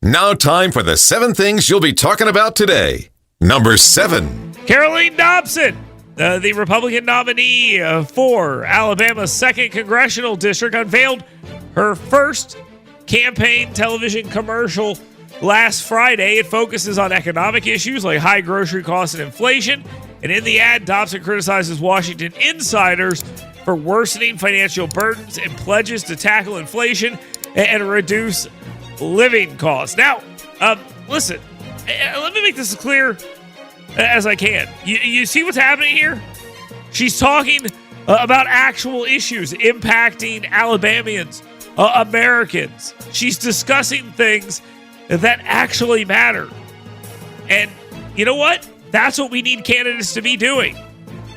Now time for the 7 things you'll be talking about today. Number 7. Caroline Dobson, the Republican nominee for Alabama's 2nd Congressional District, unveiled her first campaign television commercial last Friday. It focuses on economic issues like high grocery costs and inflation. And in the ad, Dobson criticizes Washington insiders for worsening financial burdens and pledges to tackle inflation and reduce living costs. Now, listen, let me make this as clear as I can. You see what's happening here? She's talking about actual issues impacting Alabamians, Americans. She's discussing things that actually matter. And you know what? That's what we need candidates to be doing.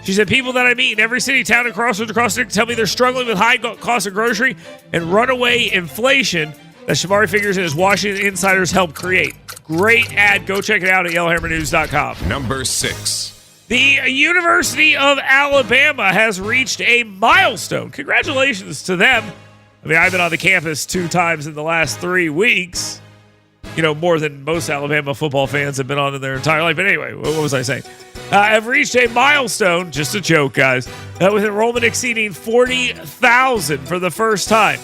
She said, people that I meet in every city, town, and crossroads across the country tell me they're struggling with high cost of grocery and runaway inflation that Shamari figures in his Washington insiders helped create. Great ad. Go check it out at yellowhammernews.com. Number 6. The University of Alabama has reached a milestone. Congratulations to them. I mean, I've been on the campus 2 times in the last 3 weeks. You know, more than most Alabama football fans have been on in their entire life. But anyway, what was I saying? Have reached a milestone, just a joke, guys, with enrollment exceeding 40,000 for the first time,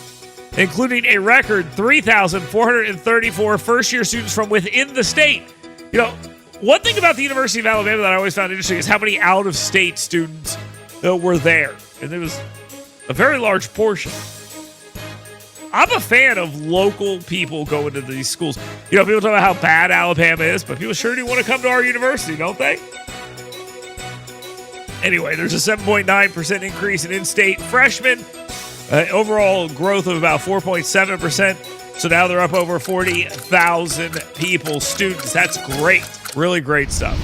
including a record 3,434 first-year students from within the state. You know, one thing about the University of Alabama that I always found interesting is how many out-of-state students were there. And it was a very large portion. I'm a fan of local people going to these schools. You know, people talk about how bad Alabama is, but people sure do want to come to our university, don't they? Anyway, there's a 7.9% increase in in-state freshmen. Overall growth of about 4.7%. So now they're up over 40,000 people, students. That's great. Really great stuff.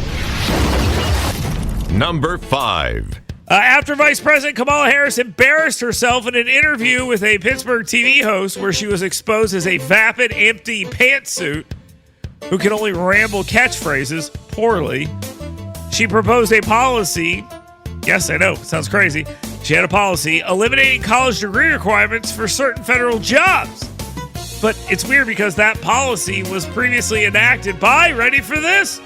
Number 5. After Vice President Kamala Harris embarrassed herself in an interview with a Pittsburgh TV host where she was exposed as a vapid, empty pantsuit who can only ramble catchphrases poorly, she proposed a policy. Yes, I know, sounds crazy. She had a policy eliminating college degree requirements for certain federal jobs. But it's weird because that policy was previously enacted by, ready for this,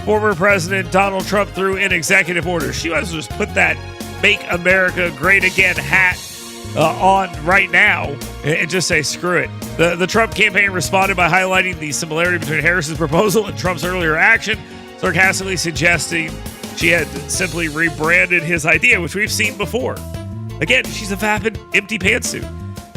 former President Donald Trump through an executive order. She might as well just put that Make America Great Again hat on right now and just say, screw it. The Trump campaign responded by highlighting the similarity between Harris's proposal and Trump's earlier action, sarcastically suggesting she had simply rebranded his idea, which we've seen before. Again, she's a vapid, empty pantsuit.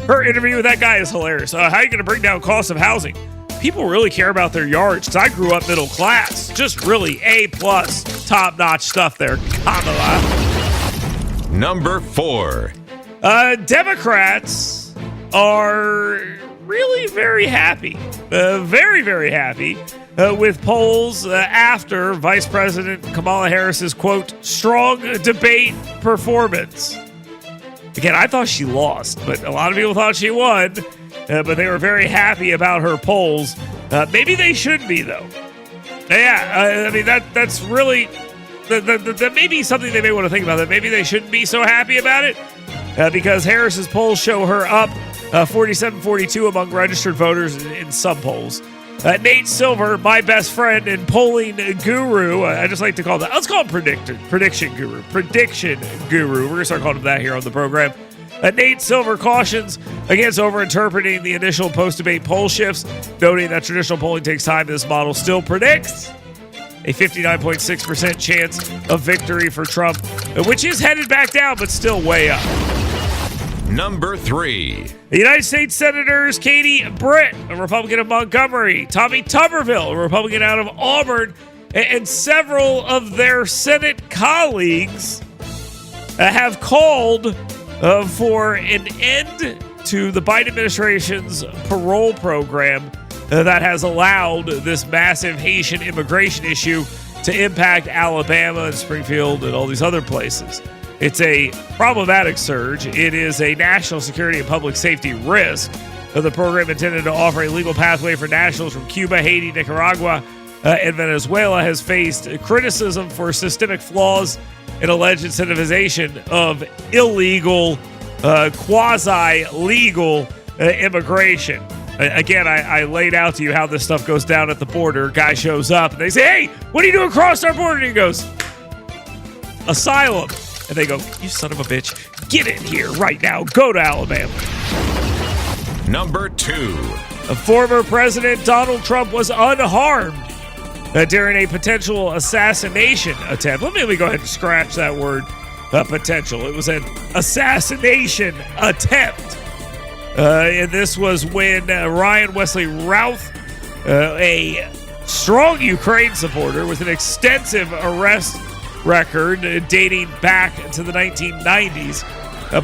Her interview with that guy is hilarious. How are you going to bring down costs of housing? People really care about their yards because I grew up middle class. Just really A+, top-notch stuff there, Kamala. Number 4. Democrats are really very happy. Very, very happy with polls after Vice President Kamala Harris's, quote, strong debate performance. Again, I thought she lost, but a lot of people thought she won. But they were very happy about her polls. Maybe they should be, though. Yeah, I mean, that's really... That may be something they may want to think about, that maybe they shouldn't be so happy about it, because Harris's polls show her up 47-42 among registered voters in some polls. Nate Silver, my best friend and polling guru, I just like to call that, let's call him prediction guru. We're going to start calling him that here on the program. Nate Silver cautions against overinterpreting the initial post-debate poll shifts, noting that traditional polling takes time. This model still predicts a 59.6% chance of victory for Trump, which is headed back down, but still way up. Number 3. The United States Senators Katie Britt, a Republican of Montgomery, Tommy Tuberville, a Republican out of Auburn, and several of their Senate colleagues have called for an end to the Biden administration's parole program that has allowed this massive Haitian immigration issue to impact Alabama and Springfield and all these other places. It's a problematic surge. It is a national security and public safety risk. The program intended to offer a legal pathway for nationals from Cuba, Haiti, Nicaragua, and Venezuela has faced criticism for systemic flaws and alleged incentivization of illegal, quasi-legal immigration. Again, I laid out to you how this stuff goes down at the border. Guy shows up, and they say, hey, what are you doing across our border? And he goes, asylum. And they go, you son of a bitch, get in here right now. Go to Alabama. Number 2. Former President Donald Trump was unharmed during a potential assassination attempt. Let me go ahead and scratch that word, potential. It was an assassination attempt. And this was when Ryan Wesley Routh, a strong Ukraine supporter with an extensive arrest record dating back to the 1990s,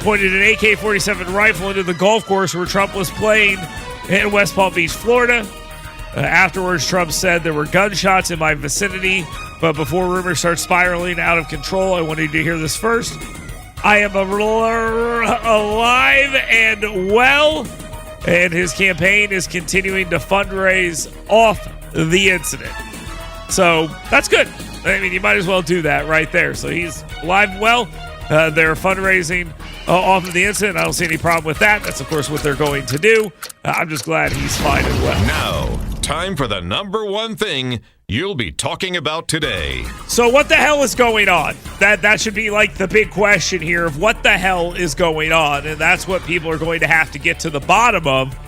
pointed an AK-47 rifle into the golf course where Trump was playing in West Palm Beach, Florida. Afterwards, Trump said there were gunshots in my vicinity, but before rumors start spiraling out of control, I wanted you to hear this first. I am alive and well, and his campaign is continuing to fundraise off the incident. So that's good. I mean, you might as well do that right there. So he's alive and well. They're fundraising off of the incident. I don't see any problem with that. That's, of course, what they're going to do. I'm just glad he's fine and well. Now, time for the number 1 thing you'll be talking about today. So what the hell is going on? That should be like the big question here of what the hell is going on. And that's what people are going to have to get to the bottom of.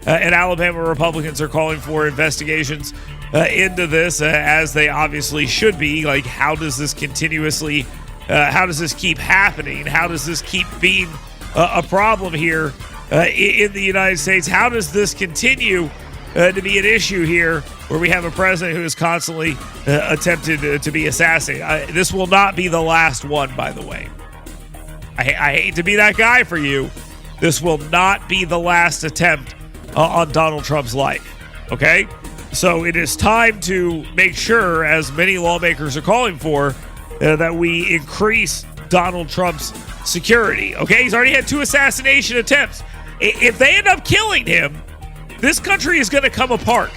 And Alabama Republicans are calling for investigations into this, as they obviously should be. Like, how does this continuously, how does this keep happening? How does this keep being a problem here in the United States? How does this continue to be an issue here where we have a president who is constantly attempted to be assassinated? This will not be the last one, by the way. I hate to be that guy for you. This will not be the last attempt on Donald Trump's life, okay? So it is time to make sure, as many lawmakers are calling for, that we increase Donald Trump's security, okay? He's already had 2 assassination attempts. If they end up killing him, this country is going to come apart,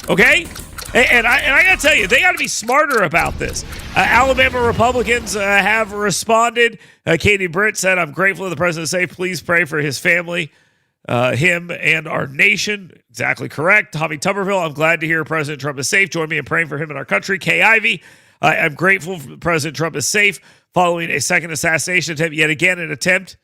okay? And I got to tell you, they got to be smarter about this. Alabama Republicans have responded. Katie Britt said, I'm grateful that the president is safe. Please pray for his family, him, and our nation. Exactly correct. Tommy Tuberville, I'm glad to hear President Trump is safe. Join me in praying for him and our country. Kay Ivey, I'm grateful President Trump is safe following a second assassination attempt. Yet again, an attempt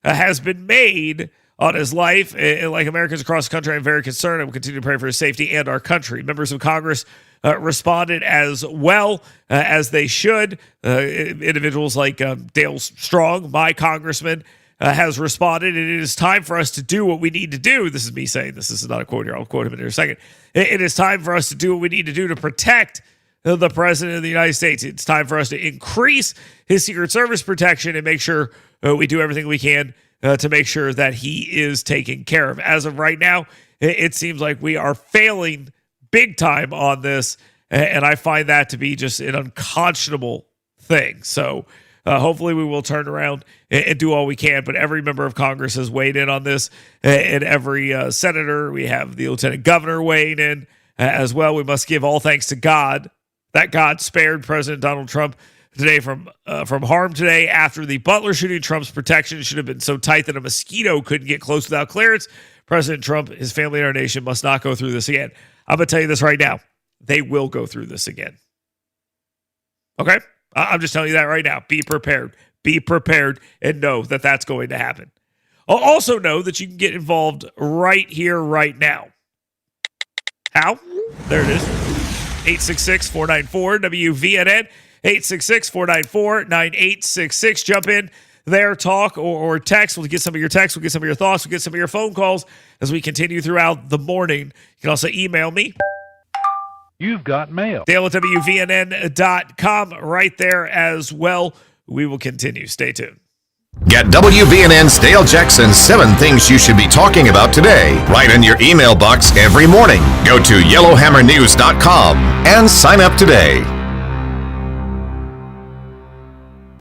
has been made on his life. And like Americans across the country, I'm very concerned. I will continue to pray for his safety and our country. Members of Congress responded as well as they should. Individuals like Dale Strong, my congressman, has responded, and it is time for us to do what we need to do. This is me saying this. This is not a quote here. I'll quote him in a second. It is time for us to do what we need to do to protect the president of the United States. It's time for us to increase his Secret Service protection and make sure we do everything we can to make sure that he is taken care of. As of right now, it seems like we are failing big time on this, and I find that to be just an unconscionable thing. So hopefully we will turn around and do all we can, but every member of Congress has weighed in on this, and every senator. We have the lieutenant governor weighing in as well. We must give all thanks to God that God spared President Donald Trump today from harm today after the Butler shooting. Trump's protection should have been so tight that a mosquito couldn't get close without clearance. President Trump, his family, and our nation must not go through this again. I'm going to tell you this right now. They will go through this again. Okay? I'm just telling you that right now. Be prepared. Be prepared and know that that's going to happen. Also know that you can get involved right here, right now. How? There it is. 866-494-WVNN. 866-494-9866. Jump in there, talk or text. We'll get some of your texts. We'll get some of your thoughts. We'll get some of your phone calls as we continue throughout the morning. You can also email me. You've got mail. Dale at WVNN.com right there as well. We will continue. Stay tuned. Get WVNN's Dale Jackson's 7 Things You Should Be Talking About Today right in your email box every morning. Go to yellowhammernews.com and sign up today.